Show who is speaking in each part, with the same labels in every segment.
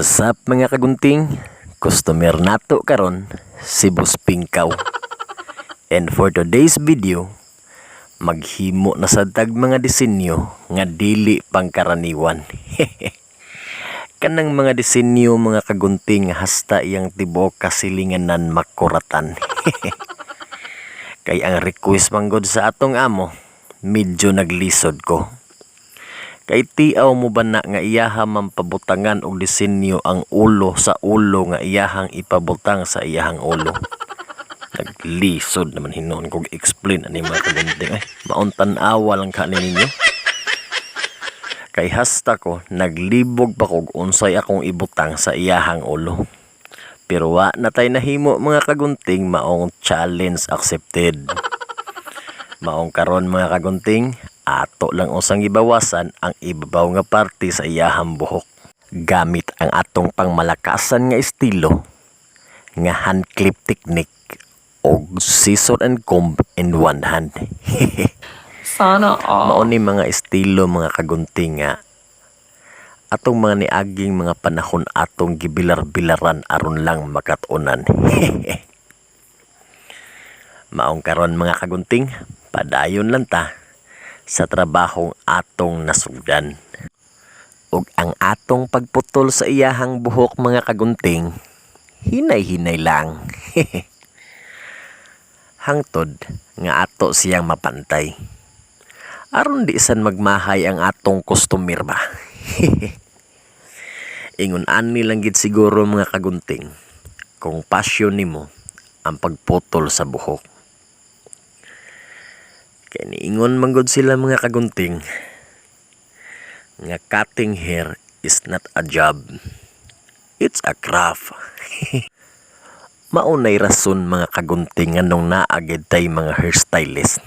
Speaker 1: What's up mga kagunting? Customer nato karon si Boss Pingkaw. And for today's video, maghimo na sad tag mga disenyo nga dili pangkaraniwan. Kanang mga disenyo mga kagunting hasta iyang tibuok kasilinganan makuratan. Kay ang request manggod sa atong amo, medyo naglisod ko. Kay tiaw mo ba na nga iyaha mampabutangan og disenyo ang ulo sa ulo nga iyahang ipabutang sa iyahang ulo. Naglisod naman hinuon kog explain ani mga kagunting ay mauntan awa lang kanin ninyo. Kay hasta ko naglibog pa kog unsay akong ibutang sa iyahang ulo. Pero wa na tay nahimo mga kagunting, maong challenge accepted. Maong karon mga kagunting, ato lang usang ibawasan ang ibabaw nga parte sa iyahang buhok gamit ang atong pangmalakasan nga estilo nga hand clip technique o scissor and comb in one hand.
Speaker 2: Sana all.
Speaker 1: Mao ni mga estilo mga kagunting nga atong mga niaging mga panahon atong gibilar-bilaran aron lang makatunan. Maong karon mga kagunting, padayon lang ta sa trabahong atong nasugdan. Ug ang atong pagputol sa iyahang buhok mga kagunting, hinay-hinay lang. Hangtod nga ato siyang mapantay. Aron di san magmahay ang atong customer ba. Ingon ani lang gid siguro mga kagunting kung pasyon nimo ang pagputol sa buhok. Kaya niingon manggod sila mga kagunting nga cutting hair is not a job, it's a craft. Maunay rason mga kagunting nganong naagid tay mga hairstylist.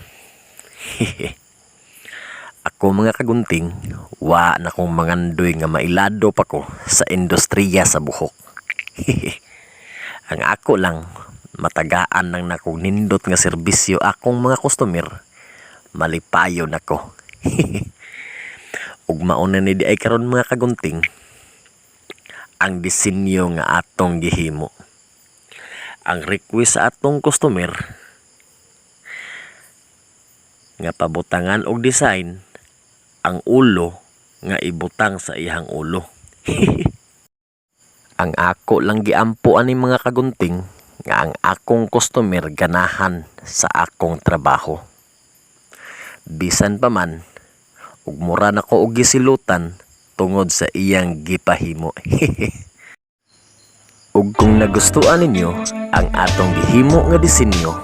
Speaker 1: Ako mga kagunting, wa na kong mangandoy nga mailado pa ko sa industriya sa buhok. Ang ako lang, matagaan lang na kong nindot nga serbisyo akong mga customer, malipayon ako. Ug mauna ni di ay karon mga kagunting, ang disenyo nga atong gihimo. Ang request sa atong customer nga pabutangan og design ang ulo nga ibutang sa iyang ulo. Ang ako lang giampo ani mga kagunting nga ang akong customer ganahan sa akong trabaho. Bisan pa man ug mura na ko og gisilutan tungod sa iyang gipahimo. Ug kung nagustuhan ninyo ang atong gihimo nga disenyo,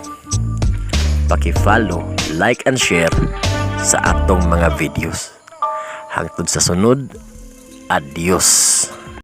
Speaker 1: paki-follow, like and share sa atong mga videos. Hangtod sa sunod, adios.